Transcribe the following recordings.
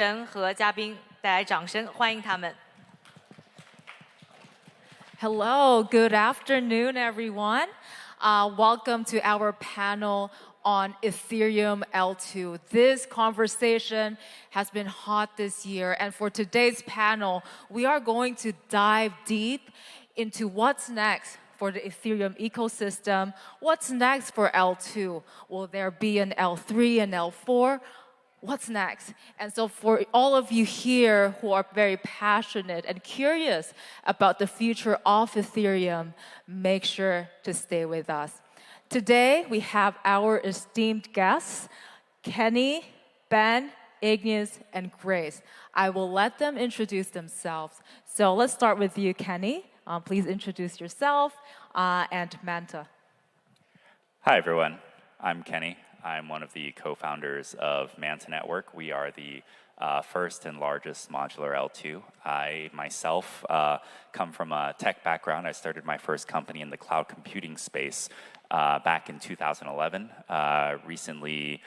人和嘉宾带来掌声，欢迎他们。Hello, good afternoon, everyone. Welcome to our panel on Ethereum L2. This conversation has been hot this year, and for today's panel, we are going to dive deep into what's next for the Ethereum ecosystem. What's next for L2? Will there be an L3 and L4? What's next? And so for all of you here who are very passionate and curious about the future of Ethereum, make sure to stay with us. Today, we have our esteemed guests, Kenny, Ben, Igneous, and Grace. I will let them introduce themselves. So let's start with you, Kenny. Please introduce yourself and Manta. Hi, everyone. I'm Kenny. I'm one of the co-founders of Manta Network. We are the first and largest modular L2. I myself come from a tech background. I started my first company in the cloud computing space back in 2011. Recently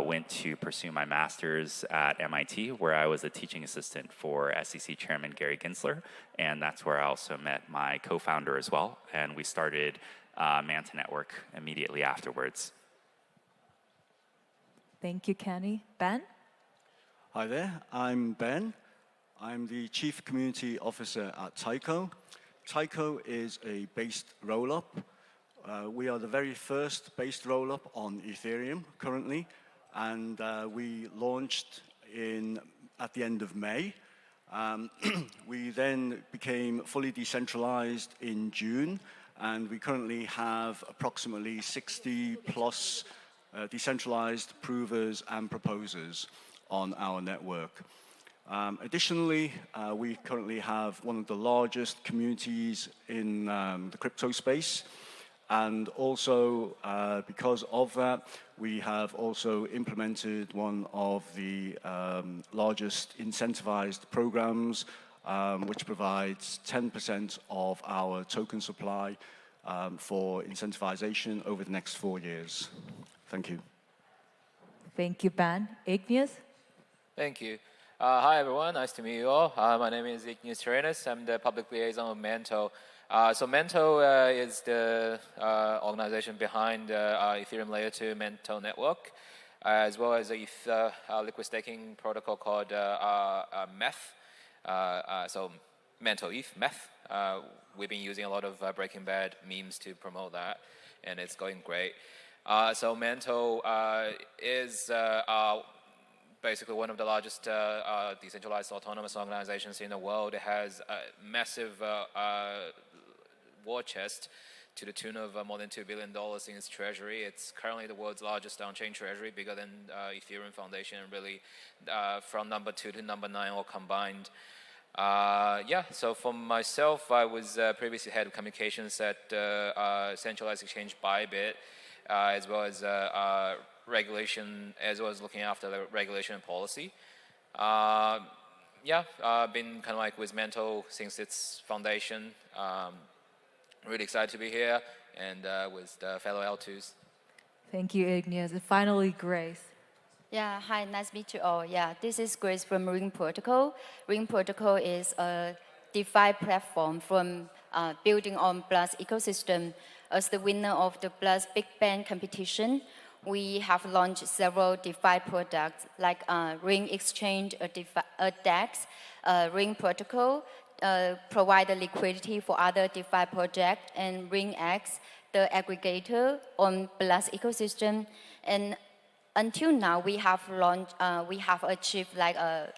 went to pursue my master's at MIT, where I was a teaching assistant for SEC Chairman Gary Gensler, and that's where I also met my co-founder as well, and we started Manta Network immediately afterwards. Thank you, Kenny. Ben? Hi there, I'm Ben. I'm the Chief Community Officer at Tyco. Tyco is a based rollup. We are the very first based rollup on Ethereum currently, and we launched at the end of May. We then became fully decentralized in June, and we currently have approximately 60 plus decentralized provers and proposers on our network. Additionally, we currently have one of the largest communities in the crypto space. And also, because of that, we have also implemented one of the largest incentivized programs, which provides 10% of our token supply for incentivization over the next 4 years. Thank you. Thank you, Ben. Igneous? Thank you. Hi, everyone. Nice to meet you all. My name is Igneous Tyrannus. I'm the public liaison of Mento. So Mento is the organization behind Ethereum Layer 2 Mento Network, as well as a liquid staking protocol called METH. So Mento ETH, METH. We've been using a lot of Breaking Bad memes to promote that, and it's going great. So Mento is basically one of the largest decentralized autonomous organizations in the world. It has a massive war chest to the tune of more than $2 billion in its treasury. It's currently the world's largest on-chain treasury, bigger than Ethereum Foundation, and really from number 2 to number 9 all combined. So for myself, I was previously head of communications at centralized exchange Bybit, as well as regulation, as well as looking after the regulation and policy. I've been kind of like with Mento since its foundation. Really excited to be here and with the fellow L2s. Thank you, Igneous. And finally, Grace. Yeah, hi, nice to meet you all. Yeah, this is Grace from Ring Protocol. Ring Protocol is a DeFi platform from building on Blast ecosystem. As the winner of the Blast Big Bang competition, we have launched several DeFi products like Ring Exchange, a DEX, Ring Protocol, provide the liquidity for other DeFi projects, and RingX, the aggregator on Blast ecosystem. And until now, we have achieved like a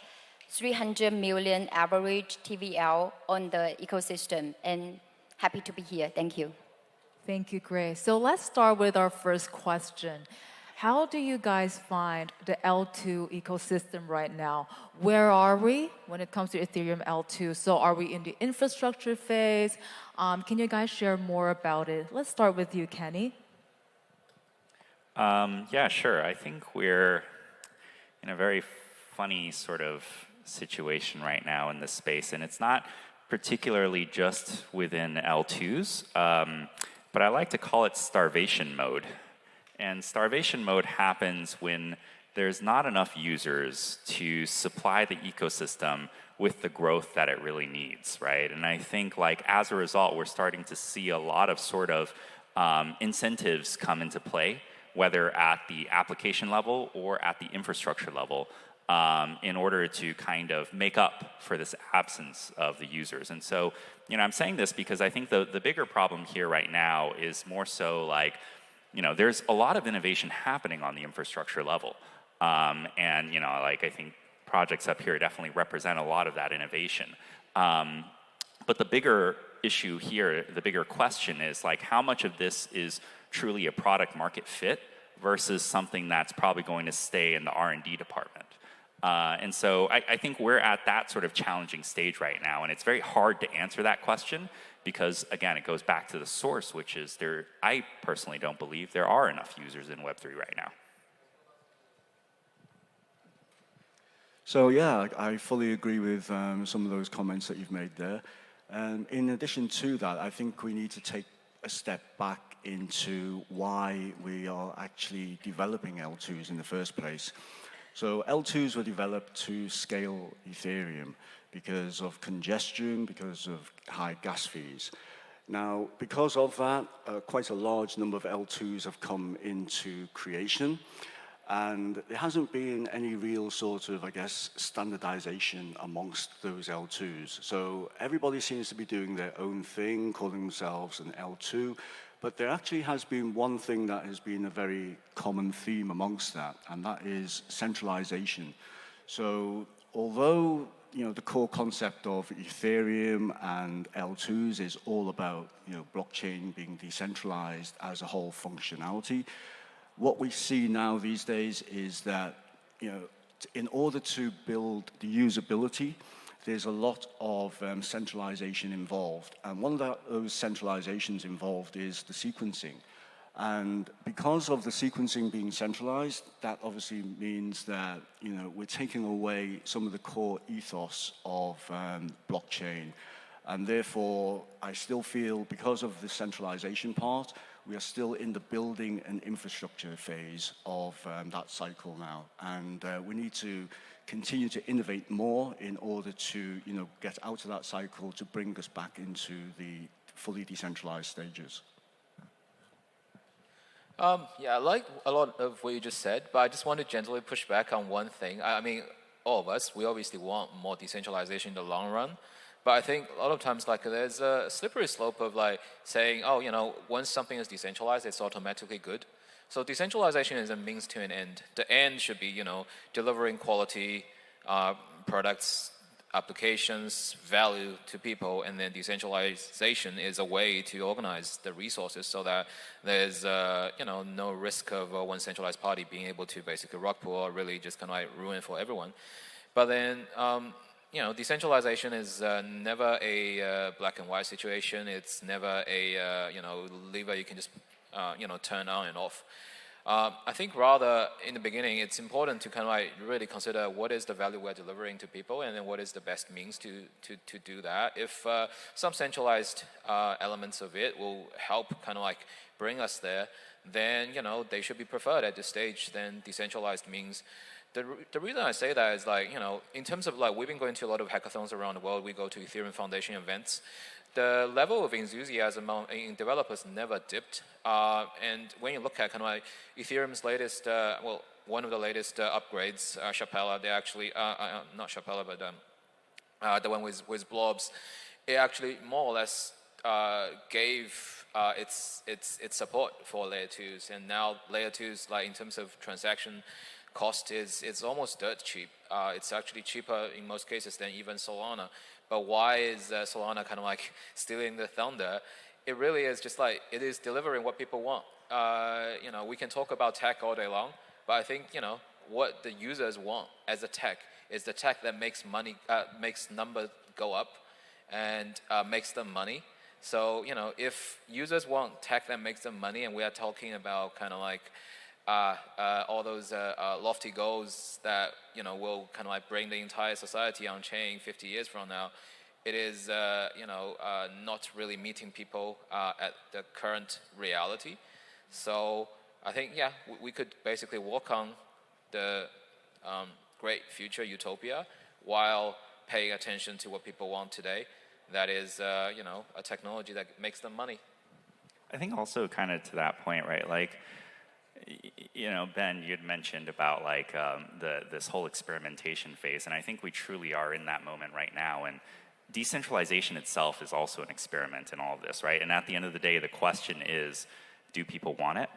300 million average TVL on the ecosystem, and happy to be here. Thank you. Thank you, Grace. So let's start with our first question. How do you guys find the L2 ecosystem right now? Where are we when it comes to Ethereum L2? So are we in the infrastructure phase? Can you guys share more about it? Let's start with you, Kenny. Yeah, sure. I think we're in a very funny sort of situation right now in this space, and it's not particularly just within L2s, but I like to call it starvation mode. And starvation mode happens when there's not enough users to supply the ecosystem with the growth that it really needs, right? And I think like as a result, we're starting to see a lot of sort of incentives come into play, whether at the application level or at the infrastructure level, in order to kind of make up for this absence of the users. And so, I'm saying this because I think the bigger problem here right now is more so like, there's a lot of innovation happening on the infrastructure level. And, like I think projects up here definitely represent a lot of that innovation. But the bigger issue here, the bigger question is like how much of this is truly a product market fit versus something that's probably going to stay in the R&D department. And so I think we're at that sort of challenging stage right now, and it's very hard to answer that question because, again, it goes back to the source, which is I personally don't believe there are enough users in Web3 right now. So yeah, I fully agree with some of those comments that you've made there. In addition to that, I think we need to take a step back into why we are actually developing L2s in the first place. So L2s were developed to scale Ethereum because of congestion, because of high gas fees. Now, because of that, quite a large number of L2s have come into creation. And there hasn't been any real sort of, I guess, standardization amongst those L2s. So everybody seems to be doing their own thing, calling themselves an L2. But there actually has been one thing that has been a very common theme amongst that, and that is centralization. So although the core concept of Ethereum and L2s is all about blockchain being decentralized as a whole functionality, what we see now these days is that, in order to build the usability, there's a lot of centralization involved. And one of those centralizations involved is the sequencing. And because of the sequencing being centralized, that obviously means that, we're taking away some of the core ethos of blockchain. And therefore, I still feel because of the centralization part, we are still in the building and infrastructure phase of that cycle now. And we need to continue to innovate more in order to get out of that cycle to bring us back into the fully decentralized stages. Yeah, I like a lot of what you just said, but I just want to gently push back on one thing. I mean, all of us, we obviously want more decentralization in the long run. But I think a lot of times, like, there's a slippery slope of like saying, oh, once something is decentralized, it's automatically good. So decentralization is a means to an end. The end should be, delivering quality products, applications, value to people, and then decentralization is a way to organize the resources so that there's, no risk of one centralized party being able to basically rug pull or really just kind of like ruin for everyone. But then, decentralization is never a black and white situation. It's never a, lever you can just, turn on and off. I think rather in the beginning, it's important to kind of like really consider what is the value we're delivering to people and then what is the best means to do that. If some centralized elements of it will help kind of like bring us there, then, they should be preferred at this stage than decentralized means. The reason I say that is like, in terms of like, we've been going to a lot of hackathons around the world. We go to Ethereum Foundation events. The level of enthusiasm in developers never dipped. And when you look at kind of like Ethereum's latest, one of the latest upgrades, Chapella, they actually, not Chapella, but the one with blobs, it actually more or less gave its support for layer 2s. And now layer 2s, like in terms of transaction cost, it's almost dirt cheap. It's actually cheaper in most cases than even Solana. But why is Solana kind of like stealing the thunder? It really is just like, it is delivering what people want. We can talk about tech all day long, but I think, what the users want as a tech is the tech that makes money, makes numbers go up and makes them money. So, if users want tech that makes them money, and we are talking about kind of like all those lofty goals that will kind of like bring the entire society on chain 50 years from now, it is not really meeting people at the current reality. So I think we could basically work on the great future utopia while paying attention to what people want today. That is, you know, a technology that makes them money. I think also kind of to that point, right? Like, you know, Ben, you'd mentioned about like this whole experimentation phase, and I think we truly are in that moment right now. And decentralization itself is also an experiment in all of this, right? And at the end of the day, the question is, do people want it?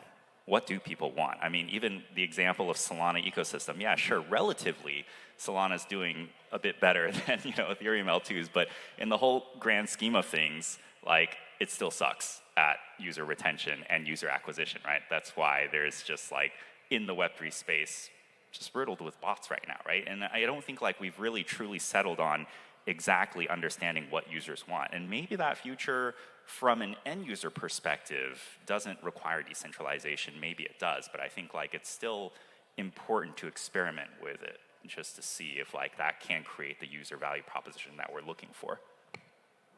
What do people want? I mean, even the example of Solana ecosystem, yeah, sure, relatively, Solana's doing a bit better than, you know, Ethereum L2s, but in the whole grand scheme of things, like, it still sucks at user retention and user acquisition, right? That's why there's just like, in the Web3 space, just riddled with bots right now, right? And I don't think like we've really truly settled on exactly understanding what users want. And maybe that future from an end user perspective doesn't require decentralization. Maybe it does, but I think like it's still important to experiment with it just to see if like that can create the user value proposition that we're looking for.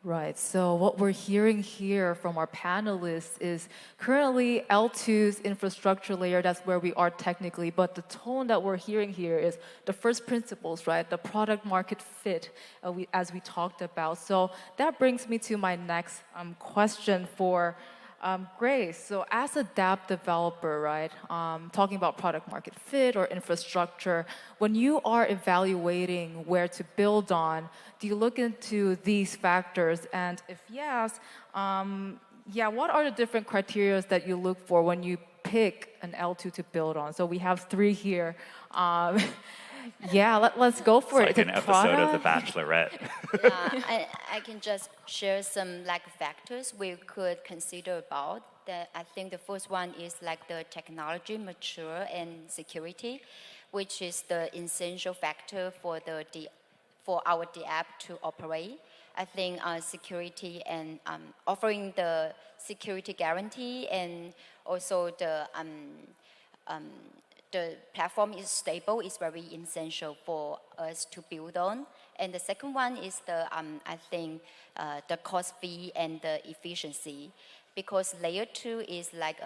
Right. So what we're hearing here from our panelists is currently L2's infrastructure layer, that's where we are technically, but the tone that we're hearing here is the first principles, right? The product market fit, as we talked about. So that brings me to my next question for Grace. So as a dApp developer, right, talking about product market fit or infrastructure, when you are evaluating where to build on, do you look into these factors? And if yes, yeah, what are the different criteria that you look for when you pick an L2 to build on? So we have 3 here. Yeah, let's go for it's it. Like an episode of The Bachelorette. Yeah, I can just share some like factors we could consider about. I think the first one is like the technology mature and security, which is the essential factor for our dApp to operate. I think security and offering the security guarantee and also the platform is stable is very essential for us to build on. And the second one is I think the cost fee and the efficiency, because layer 2 is like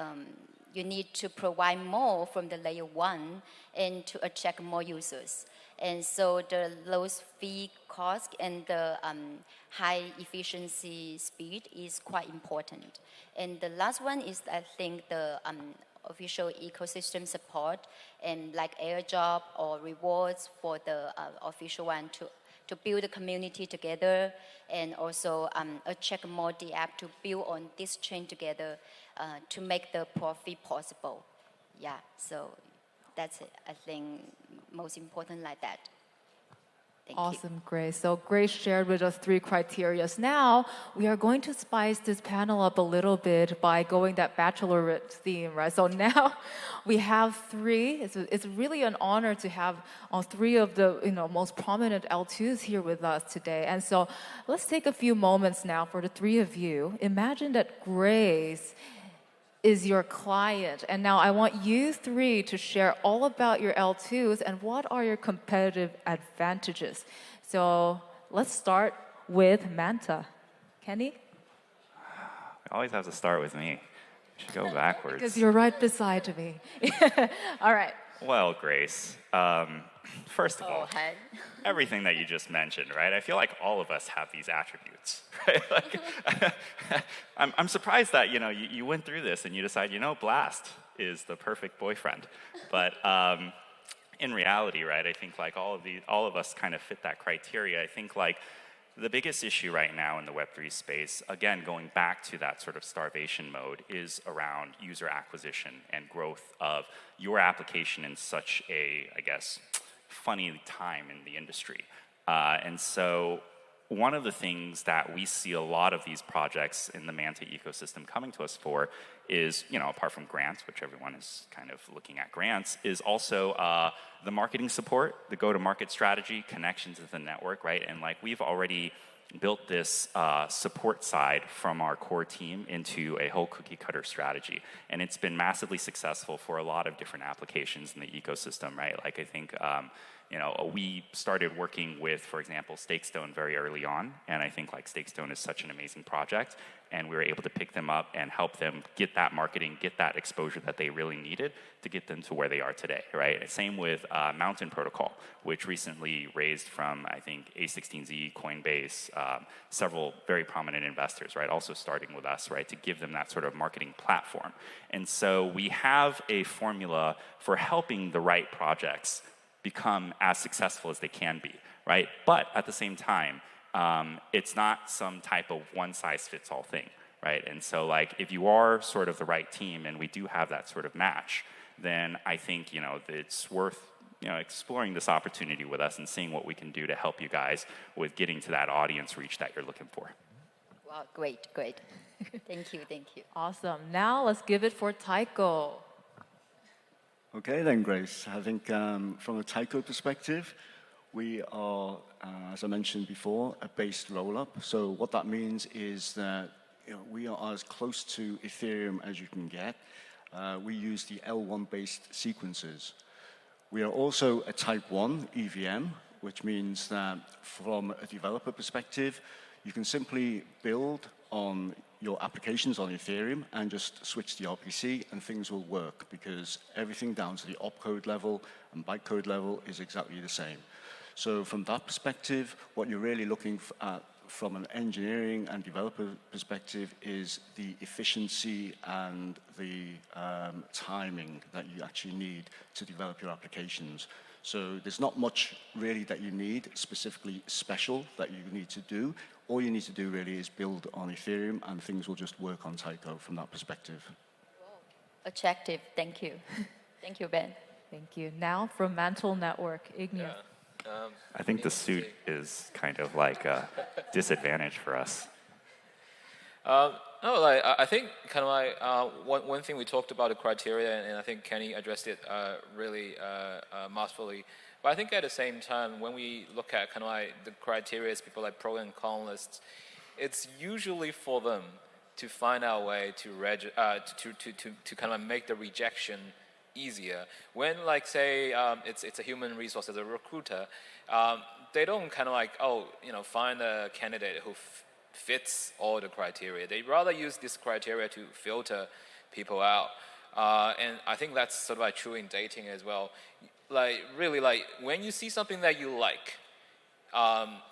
you need to provide more from the layer 1 and to attract more users. And so the lowest fee cost and the high efficiency speed is quite important. And the last one is I think the official ecosystem support and like airdrop or rewards for the official one to build a community together and also attract more dApp to build on this chain together to make the profit possible. Yeah, so that's it. I think most important like that. Thank you. Awesome, Grace. So Grace shared with us 3 criteria. Now we are going to spice this panel up a little bit by going that bachelorette theme, right? So now we have 3. It's really an honor to have 3 of the most prominent L2s here with us today. And so let's take a few moments now for the 3 of you. Imagine that Grace is your client. And now I want you 3 to share all about your L2s and what are your competitive advantages. So let's start with Manta. Kenny? It always has to start with me. We should go backwards. Because you're right beside me. All right. Well, Grace, first of all, everything that you just mentioned, right? I feel like all of us have these attributes, right? Like, I'm surprised that you went through this and you decided, Blast is the perfect boyfriend. But in reality, right? I think like all of us kind of fit that criteria. I think like the biggest issue right now in the Web3 space, again, going back to that sort of starvation mode, is around user acquisition and growth of your application in such a, I guess, funny time in the industry. And so one of the things that we see a lot of these projects in the Manta ecosystem coming to us for is, apart from grants, which everyone is kind of looking at grants, is also the marketing support, the go-to-market strategy, connections to the network, right? And like we've already built this support side from our core team into a whole cookie cutter strategy. And it's been massively successful for a lot of different applications in the ecosystem, right? Like I think we started working with, for example, Stakestone very early on, and I think like Stakestone is such an amazing project, and we were able to pick them up and help them get that marketing, get that exposure that they really needed to get them to where they are today, right? Same with Mountain Protocol, which recently raised from, I think, A16Z, Coinbase, several very prominent investors, right? Also starting with us, right? To give them that sort of marketing platform. And so we have a formula for helping the right projects become as successful as they can be, right? But at the same time, it's not some type of one-size-fits-all thing, right? And so like if you are sort of the right team and we do have that sort of match, then I think it's worth exploring this opportunity with us and seeing what we can do to help you guys with getting to that audience reach that you're looking for. Wow, great. Thank you. Awesome. Now let's give it for Tycho. Okay then, Grace. I think from a Tycho perspective, we are, as I mentioned before, a based roll-up. So what that means is that we are as close to Ethereum as you can get. We use the L1-based sequences. We are also a Type 1 EVM, which means that from a developer perspective, you can simply build on your applications on Ethereum and just switch the RPC and things will work because everything down to the opcode level and bytecode level is exactly the same. So from that perspective, what you're really looking at from an engineering and developer perspective is the efficiency and the timing that you actually need to develop your applications. So there's not much really that you need specifically special that you need to do. All you need to do really is build on Ethereum and things will just work on Tycho from that perspective. Attractive. Thank you. Thank you, Ben. Thank you. Now from Mantle Network, Ignis. Yeah. I think the suit is kind of like a disadvantage for us. No, like I think kind of like one thing we talked about the criteria, and I think Kenny addressed it really masterfully. But I think at the same time, when we look at kind of like the criteria, people like pro and con lists, it's usually for them to find out a way to kind of make the rejection easier. When like say it's a human resource as a recruiter, they don't kind of like find a candidate who fits all the criteria. They rather use this criteria to filter people out, and I think that's sort of like true in dating as well. Like really, like when you see something that you like,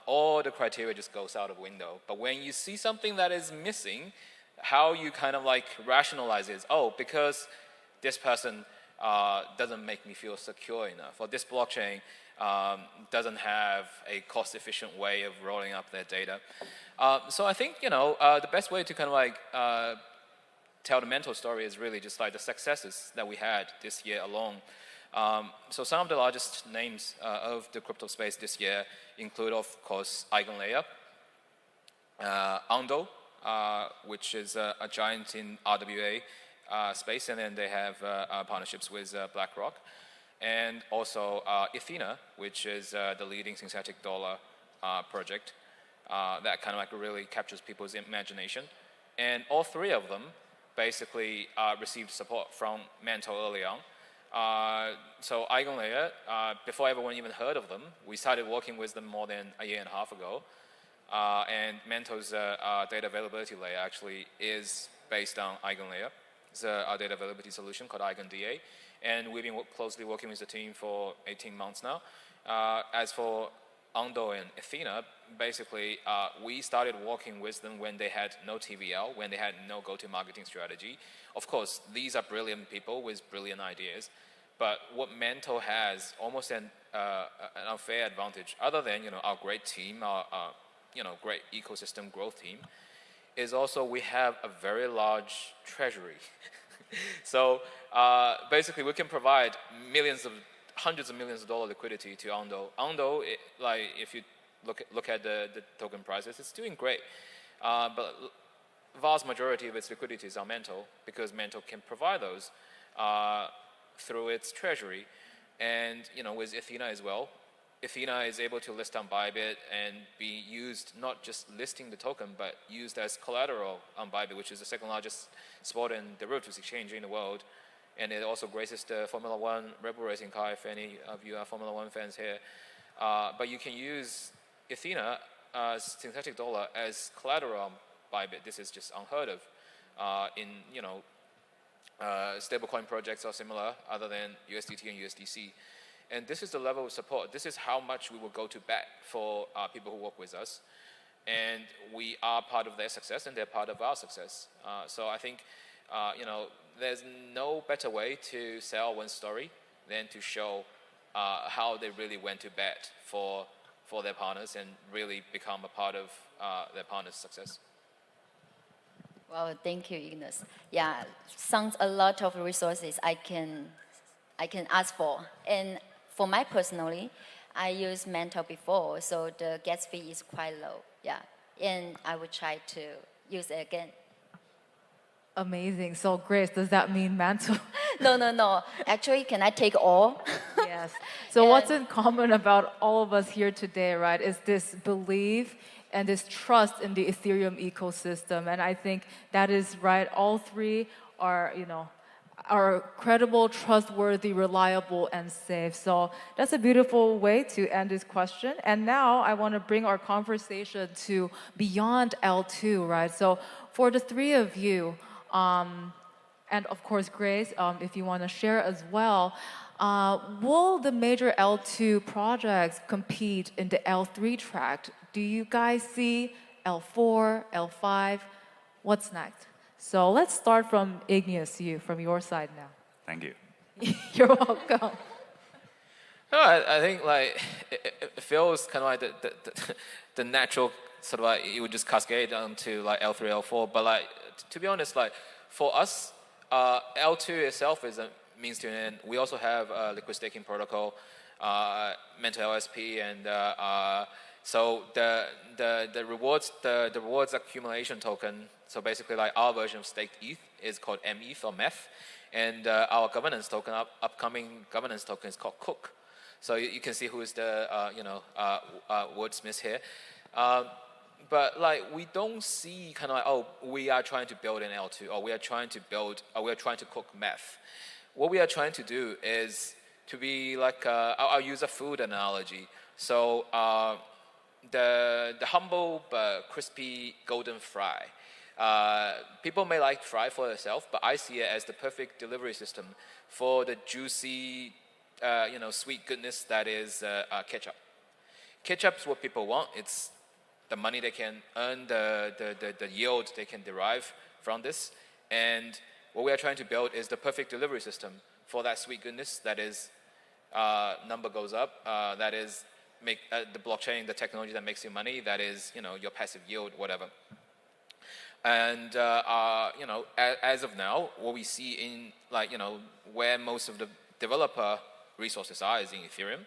all the criteria just goes out of window. But when you see something that is missing, how you kind of like rationalize it is, because this person doesn't make me feel secure enough, or this blockchain doesn't have a cost-efficient way of rolling up their data. So I think the best way to kind of like tell the mental story is really just like the successes that we had this year alone. So some of the largest names of the crypto space this year include, of course, Eigenlayer, Ondo, which is a giant in RWA space, and then they have partnerships with BlackRock, and also Ethena, which is the leading synthetic dollar project that kind of like really captures people's imagination. And all three of them basically received support from Mantle early on. So Eigenlayer, before everyone even heard of them, we started working with them more than a year and a half ago. And Mantle's data availability layer actually is based on Eigenlayer. It's a data availability solution called EigenDA. And we've been closely working with the team for 18 months now. As for Ondo and Ethena, basically, we started working with them when they had no TVL, when they had no go-to-marketing strategy. Of course, these are brilliant people with brilliant ideas. But what Mantle has, almost an unfair advantage, other than our great team, our great ecosystem growth team, is also we have a very large treasury. So basically, we can provide hundreds of millions of dollar liquidity to Ondo. Ondo, if you look at the token prices, it's doing great. But vast majority of its liquidities are Mantle, because Mantle can provide those through its treasury. And with Ethena as well, Ethena is able to list on Bybit and be used not just listing the token, but used as collateral on Bybit, which is the second largest spot and derivatives exchange in the world. and it also graces the Formula One Rebel racing car, if any of you are Formula One fans here. But you can use Ethena, synthetic dollar, as collateral on Bybit. This is just unheard of in stablecoin projects or similar, other than USDT and USDC. And this is the level of support. This is how much we will go to bat for people who work with us. And we are part of their success, and they're part of our success. So I think, there's no better way to sell one story than to show how they really went to bat for their partners and really become a part of their partners' success. Well, thank you, Ignace. Yeah, sounds a lot of resources I can ask for. And for my personally, I used Mantle before, so the gas fee is quite low. Yeah, and I would try to use it again. Amazing. So Grace, does that mean Mantle? No. Actually, can I take all? Yes. So what's in common about all of us here today, right, is this belief and this trust in the Ethereum ecosystem. And I think that is right. All three are, are credible, trustworthy, reliable, and safe. So that's a beautiful way to end this question. And now I want to bring our conversation to beyond L2, right? So for the three of you, and of course, Grace, if you want to share as well, will the major L2 projects compete in the L3 track? Do you guys see L4, L5? What's next? So let's start from Ignace, from your side now. Thank you. You're welcome. No, I think it feels kind of like the natural sort of it would just cascade onto L3, L4. But to be honest, for us, L2 itself is a means to an end. We also have a liquid staking protocol, Mental LSP, and so the rewards accumulation token. So basically, our version of staked ETH is called METH or METH, and our governance token, upcoming governance token, is called Cook. So you can see who is the wordsmith here. But we don't see we are trying to build an L2, or we are trying to cook meth. What we are trying to do is to be I'll use a food analogy. So the humble but crispy golden fry. People may like fry for themselves, but I see it as the perfect delivery system for the juicy, sweet goodness that is ketchup. Ketchup's what people want. It's the money they can earn, the yield they can derive from this. And what we are trying to build is the perfect delivery system for that sweet goodness that is number goes up, that is make the blockchain, the technology that makes you money, that is your passive yield, whatever. And as of now, what we see in where most of the developer resources are is in Ethereum.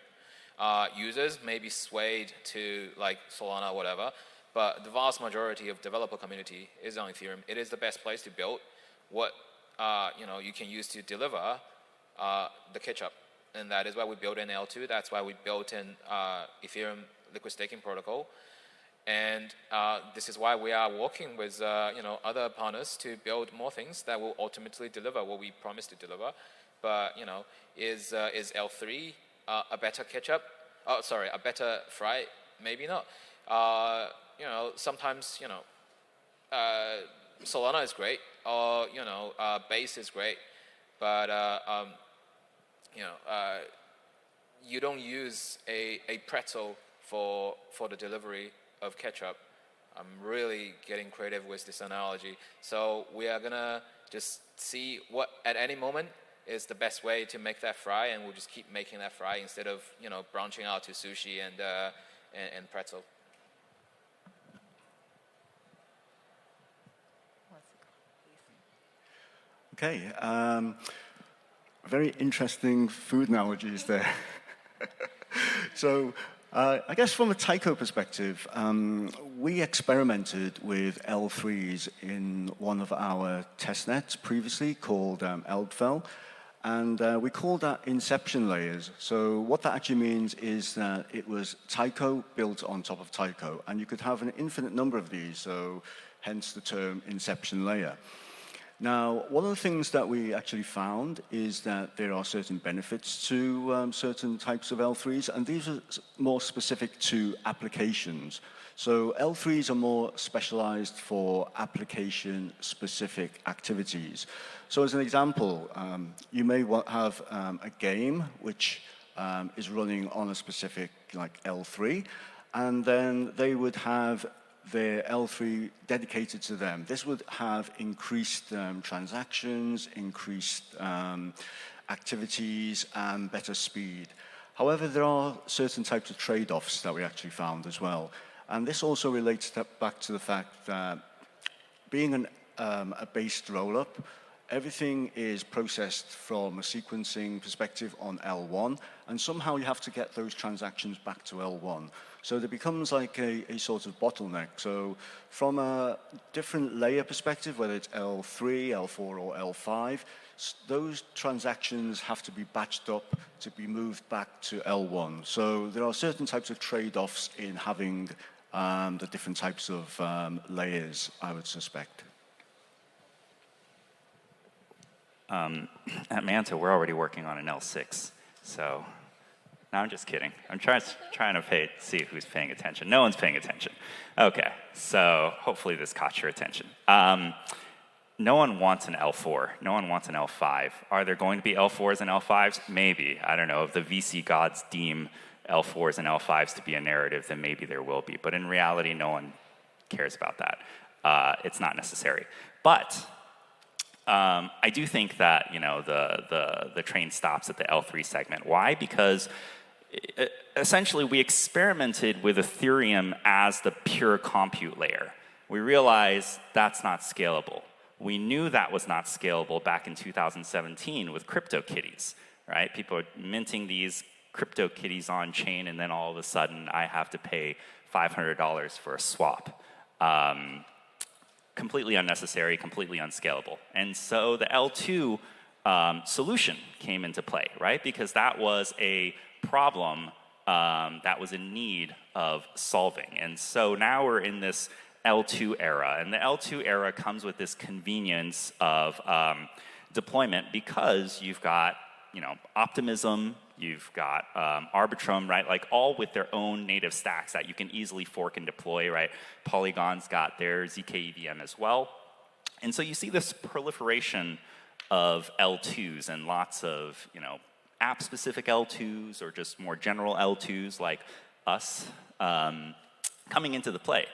Users may be swayed to Solana or whatever, but the vast majority of developer community is on Ethereum. It is the best place to build what you can use to deliver the ketchup, and that is why we built an L2. That's why we built an Ethereum liquid staking protocol, and this is why we are working with other partners to build more things that will ultimately deliver what we promised to deliver. But is L3 a better ketchup? Oh, sorry, a better fry? Maybe not. Sometimes Solana is great, or Base is great, but you don't use a pretzel for the delivery of ketchup. I'm really getting creative with this analogy. So we are gonna just see what at any moment is the best way to make that fry, and we'll just keep making that fry instead of branching out to sushi and pretzel. Okay, very interesting food analogies there. So I guess from a Taiko perspective, we experimented with L3s in one of our testnets previously called Eldfell. And we call that inception layers. So what that actually means is that it was Taiko built on top of Taiko. And you could have an infinite number of these, so hence the term inception layer. Now, one of the things that we actually found is that there are certain benefits to certain types of L3s, and these are more specific to applications. So L3s are more specialized for application-specific activities. So as an example, you may have a game which is running on a specific like L3, and then they would have their L3 dedicated to them. This would have increased transactions, increased activities, and better speed. However, there are certain types of trade-offs that we actually found as well. And this also relates back to the fact that being a based rollup, everything is processed from a sequencing perspective on L1, and somehow you have to get those transactions back to L1. So there becomes like a sort of bottleneck. So from a different layer perspective, whether it's L3, L4, or L5, those transactions have to be batched up to be moved back to L1. So there are certain types of trade-offs in having the different types of layers, I would suspect. At Manta, we're already working on an L6, so no, I'm just kidding. I'm trying to see who's paying attention. No one's paying attention. Okay, so hopefully this caught your attention. No one wants an L4. No one wants an L5. Are there going to be L4s and L5s? Maybe. I don't know. If the VC gods deem L4s and L5s to be a narrative, then maybe there will be. But in reality, no one cares about that. It's not necessary. But I do think that the train stops at the L3 segment. Why? Because essentially we experimented with Ethereum as the pure compute layer. We realized that's not scalable. We knew that was not scalable back in 2017 with CryptoKitties, right? People are minting these CryptoKitties on chain, and then all of a sudden I have to pay $500 for a swap. Completely unnecessary, completely unscalable. And so the L2 solution came into play, right? Because that was a problem that was in need of solving. And so now we're in this L2 era. And the L2 era comes with this convenience of deployment because you've got Optimism, you've got Arbitrum, right? Like all with their own native stacks that you can easily fork and deploy, right? Polygon's got their zkEVM as well. And so you see this proliferation of L2s and lots of, app-specific L2s or just more general L2s like us coming into the play.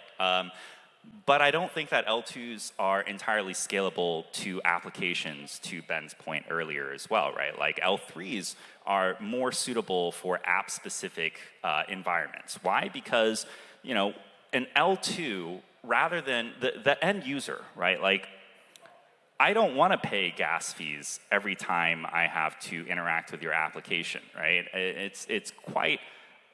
But I don't think that L2s are entirely scalable to applications, to Ben's point earlier as well, right? Like L3s are more suitable for app-specific environments. Why? Because, an L2, rather than the end user, right? Like, I don't want to pay gas fees every time I have to interact with your application, right? It's quite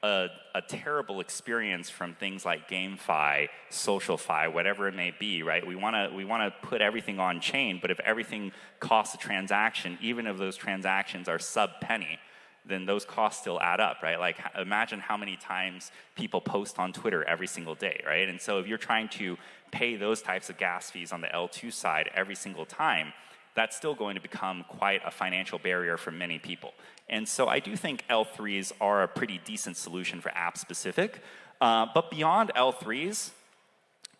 a terrible experience from things like GameFi, SocialFi, whatever it may be, right? We want to put everything on chain, but if everything costs a transaction, even if those transactions are sub-penny, then those costs still add up, right? Like imagine how many times people post on Twitter every single day, right? And so if you're trying to pay those types of gas fees on the L2 side every single time, that's still going to become quite a financial barrier for many people. And so I do think L3s are a pretty decent solution for app-specific. But beyond L3s,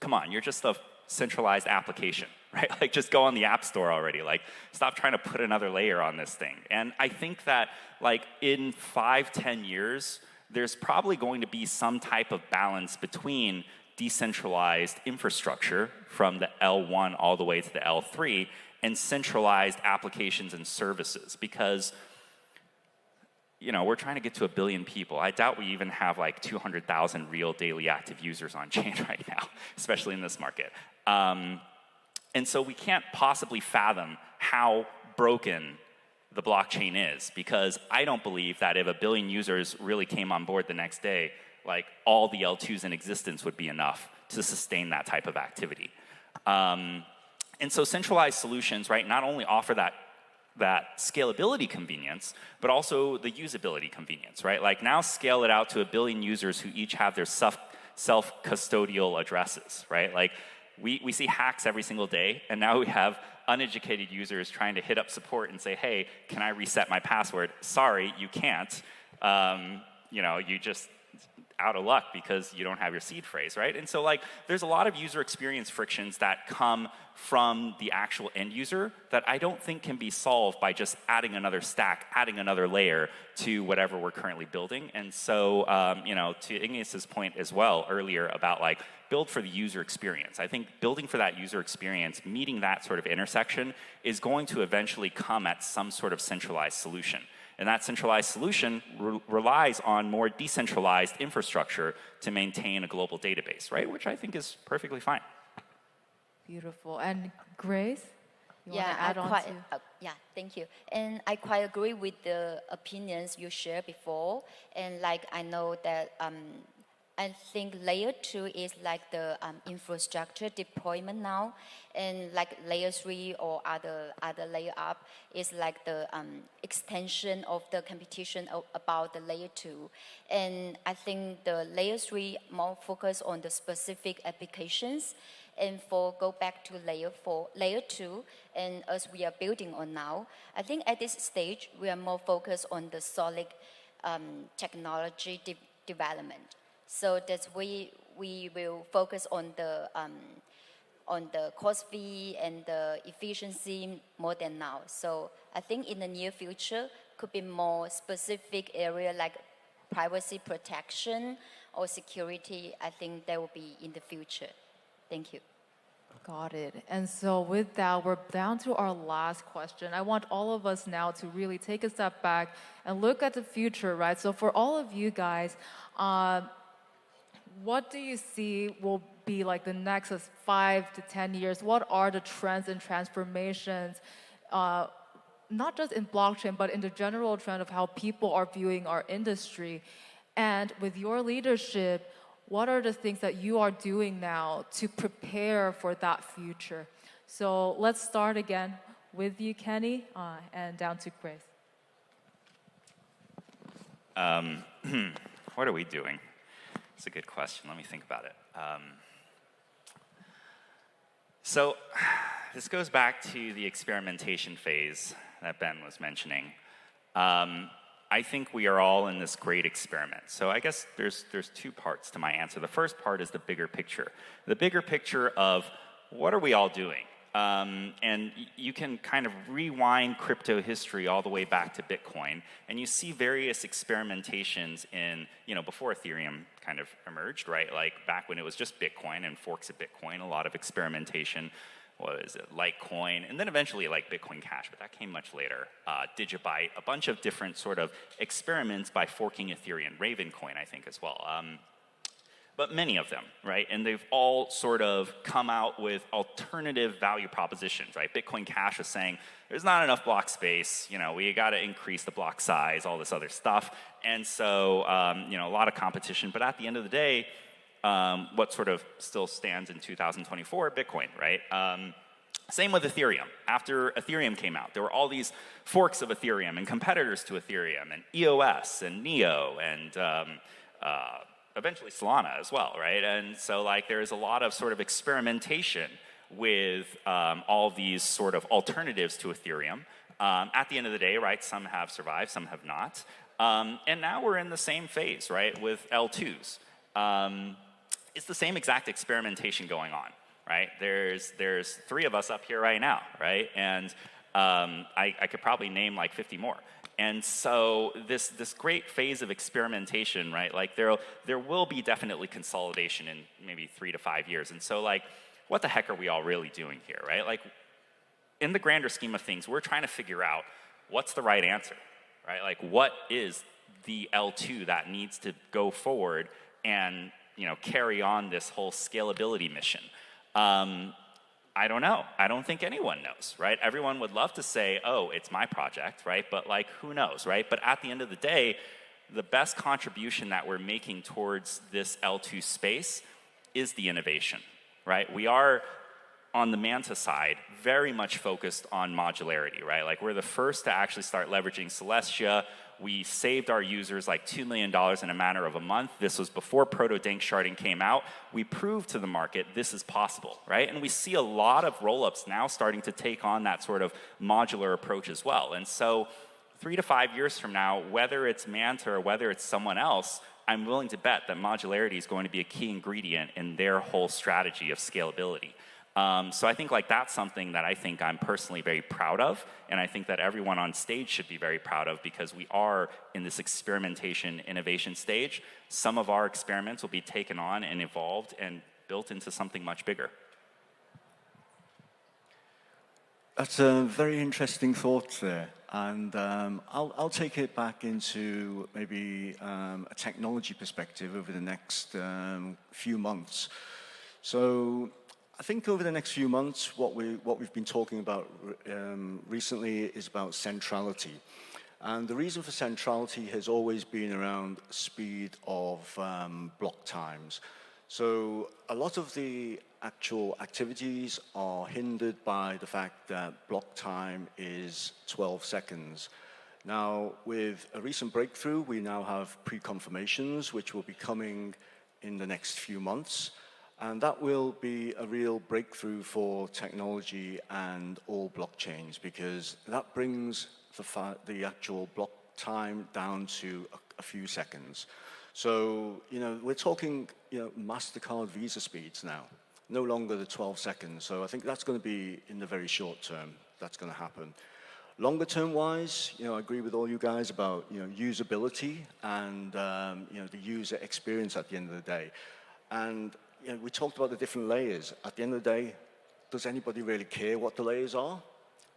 come on, you're just a centralized application, right? Like just go on the App Store already. Like stop trying to put another layer on this thing. And I think that like in 5-10 years, there's probably going to be some type of balance between decentralized infrastructure from the L1 all the way to the L3 and centralized applications and services, because we're trying to get to 1 billion people. I doubt we even have like 200,000 real daily active users on chain right now, especially in this market. And so we can't possibly fathom how broken the blockchain is, because I don't believe that if 1 billion users really came on board the next day, like all the L2s in existence would be enough to sustain that type of activity. And so centralized solutions, right, not only offer that scalability convenience, but also the usability convenience, right? Like now scale it out to 1 billion users who each have their self-custodial addresses, right? Like we see hacks every single day, and now we have uneducated users trying to hit up support and say, hey, can I reset my password? Sorry, you can't. You just out of luck because you don't have your seed phrase, right? And so like, there's a lot of user experience frictions that come from the actual end user that I don't think can be solved by just adding another stack, adding another layer to whatever we're currently building. And so, to Ignace's point as well earlier about like, build for the user experience. I think building for that user experience, meeting that sort of intersection is going to eventually come at some sort of centralized solution. And that centralized solution relies on more decentralized infrastructure to maintain a global database, right? Which I think is perfectly fine. Beautiful. And Grace, you Yeah, want to add on to? Yeah, thank you. And I quite agree with the opinions you shared before. And like I know that I think layer 2 is like the infrastructure deployment now, and like layer 3 or other layer up is like the extension of the competition about the layer 2. And I think the layer 3 more focus on the specific applications, and go back to layer 2, and as we are building on now, I think at this stage we are more focused on the solid technology development. So that we will focus on the cost fee and the efficiency more than now. So I think in the near future could be more specific area like privacy protection or security. I think that will be in the future. Thank you. Got it. And so with that, we're down to our last question. I want all of us now to really take a step back and look at the future, right? So for all of you guys, what do you see will be like the next 5 to 10 years? What are the trends and transformations, not just in blockchain, but in the general trend of how people are viewing our industry? And with your leadership, what are the things that you are doing now to prepare for that future? So let's start again with you, Kenny, and down to Grace. What are we doing? It's a good question. Let me think about it. So this goes back to the experimentation phase that Ben was mentioning. I think we are all in this great experiment. So I guess there's two parts to my answer. The first part is the bigger picture. The bigger picture of what are we all doing? And you can kind of rewind crypto history all the way back to Bitcoin, and you see various experimentations in, before Ethereum kind of emerged, right? Like back when it was just Bitcoin and forks of Bitcoin, a lot of experimentation. What is it, Litecoin, and then eventually like Bitcoin Cash, but that came much later. Digibyte, a bunch of different sort of experiments by forking Ethereum, Ravencoin, I think, as well. But many of them, right? And they've all sort of come out with alternative value propositions, right? Bitcoin Cash is saying, there's not enough block space, we got to increase the block size, all this other stuff. And so, a lot of competition. But at the end of the day, what sort of still stands in 2024, Bitcoin, right? Same with Ethereum. After Ethereum came out, there were all these forks of Ethereum and competitors to Ethereum, and EOS and Neo and eventually Solana as well, right? And so like there's a lot of sort of experimentation with all these sort of alternatives to Ethereum. At the end of the day, right, some have survived, some have not. And now we're in the same phase, right, with L2s. It's the same exact experimentation going on, right? There's 3 of us up here right now, right? And I could probably name like 50 more. And so this great phase of experimentation, right? Like there will be definitely consolidation in maybe 3 to 5 years. And so like, what the heck are we all really doing here, right? Like in the grander scheme of things, we're trying to figure out what's the right answer, right? Like what is the L2 that needs to go forward and carry on this whole scalability mission? I don't know. I don't think anyone knows, right? Everyone would love to say, oh, it's my project, right? But like, who knows, right? But at the end of the day, the best contribution that we're making towards this L2 space is the innovation, right? We are, on the Manta side, very much focused on modularity, right? Like we're the first to actually start leveraging Celestia. We saved our users like $2 million in a matter of a month. This was before proto-dank sharding came out. We proved to the market this is possible, right? And we see a lot of rollups now starting to take on that sort of modular approach as well. And so 3 to 5 years from now, whether it's Manta or whether it's someone else, I'm willing to bet that modularity is going to be a key ingredient in their whole strategy of scalability. So I think like that's something that I think I'm personally very proud of, and I think that everyone on stage should be very proud of, because we are in this experimentation innovation stage. Some of our experiments will be taken on and evolved and built into something much bigger. That's a very interesting thought there, and I'll take it back into maybe a technology perspective over the next few months. So I think over the next few months, what we've been talking about recently is about centrality. And the reason for centrality has always been around speed of block times. So a lot of the actual activities are hindered by the fact that block time is 12 seconds. Now, with a recent breakthrough, we now have pre-confirmations, which will be coming in the next few months. And that will be a real breakthrough for technology and all blockchains, because that brings the actual block time down to a few seconds. So, we're talking, MasterCard Visa speeds now, no longer the 12 seconds. So I think that's going to be in the very short term, that's going to happen. Longer term wise, I agree with all you guys about, usability and, the user experience at the end of the day. And we talked about the different layers. At the end of the day, does anybody really care what the layers are?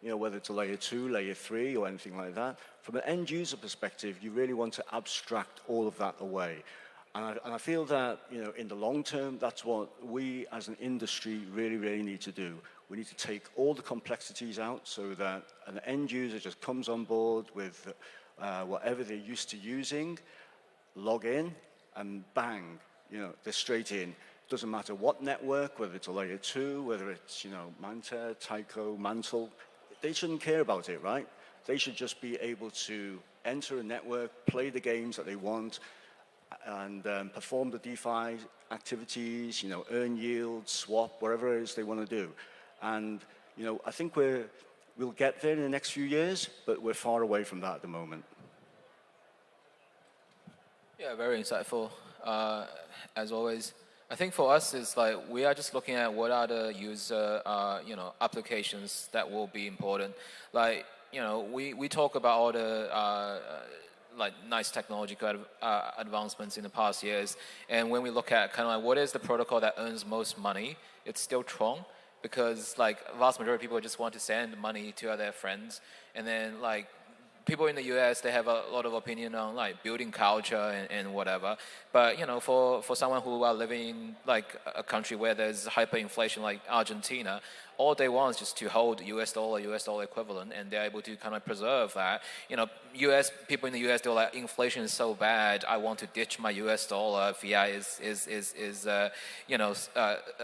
Whether it's a layer 2, layer 3, or anything like that. From an end user perspective, you really want to abstract all of that away. And I feel that, in the long term, that's what we as an industry really, really need to do. We need to take all the complexities out so that an end user just comes on board with whatever they're used to using, log in, and bang, they're straight in. Doesn't matter what network, whether it's a layer 2, whether it's, Manta, Tyco, Mantle, they shouldn't care about it, right? They should just be able to enter a network, play the games that they want, and perform the DeFi activities, earn yield, swap, whatever it is they want to do. And, I think we'll get there in the next few years, but we're far away from that at the moment. Yeah, very insightful, as always. I think for us, it's like we are just looking at what are the user, applications that will be important. Like, we talk about all the like nice technological advancements in the past years, and when we look at kind of like what is the protocol that earns most money, it's still Tron, because like vast majority of people just want to send money to their friends, and then like people in the US, they have a lot of opinion on like building culture and whatever. But for someone who are living in like a country where there's hyperinflation like Argentina, all they want is just to hold US dollar equivalent, and they're able to kind of preserve that. US people in the US, they're like, inflation is so bad, I want to ditch my US dollar. Fiat is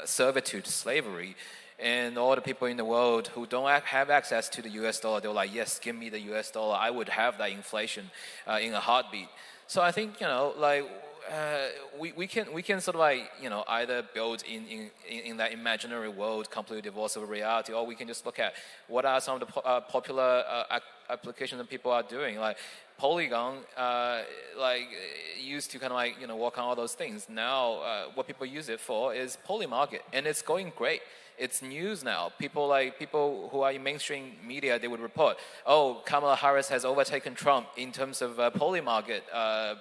servitude, slavery. And all the people in the world who don't have access to the US dollar, they're like, yes, give me the US dollar. I would have that inflation in a heartbeat. So I think, we can sort of like, either build in that imaginary world completely divorced of reality, or we can just look at what are some of the popular applications that people are doing. Like Polygon, used to kind of like, work on all those things. Now, what people use it for is Polymarket, and it's going great. It's news now. People who are in mainstream media, they would report, oh, Kamala Harris has overtaken Trump in terms of Polymarket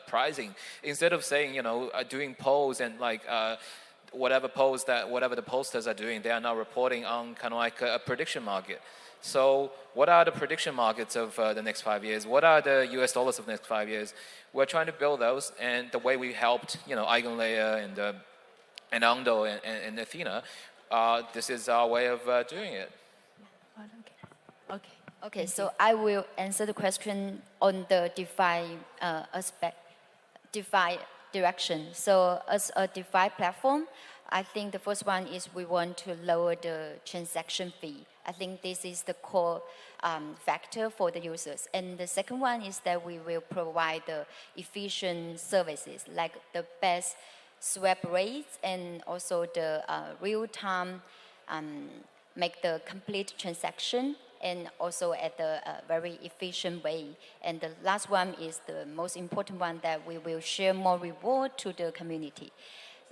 pricing. Instead of saying, doing polls and like whatever the pollsters are doing, they are now reporting on kind of like a prediction market. So what are the prediction markets of the next 5 years? What are the US dollars of the next 5 years? We're trying to build those, and the way we helped, EigenLayer and Ondo and Athena, this is our way of doing it. Okay, so I will answer the question on the DeFi aspect, DeFi direction. So as a DeFi platform, I think the first one is we want to lower the transaction fee I think this is the core factor for the users. And the second one is that we will provide the efficient services, like the best swap rates and also the real-time make the complete transaction and also at the very efficient way. And the last one is the most important one, that we will share more reward to the community.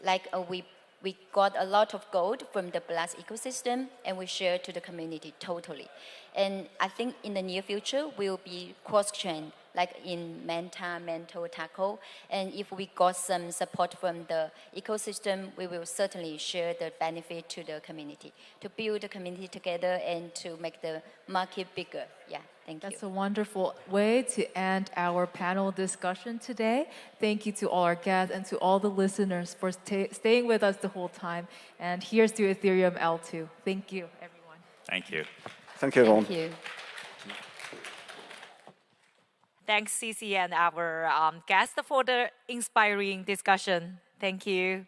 Like we got a lot of gold from the Blast ecosystem and we share to the community totally. And I think in the near future, we'll be cross-chain, like in Manta, Mento, Taco. And if we got some support from the ecosystem, we will certainly share the benefit to the community, to build the community together and to make the market bigger. Yeah, thank you. That's a wonderful way to end our panel discussion today. Thank you to all our guests and to all the listeners for staying with us the whole time. And here's to Ethereum L2. Thank you, everyone. Thank you. Thank you, everyone. Thank you. Thanks, Cici and our guests for the inspiring discussion. Thank you.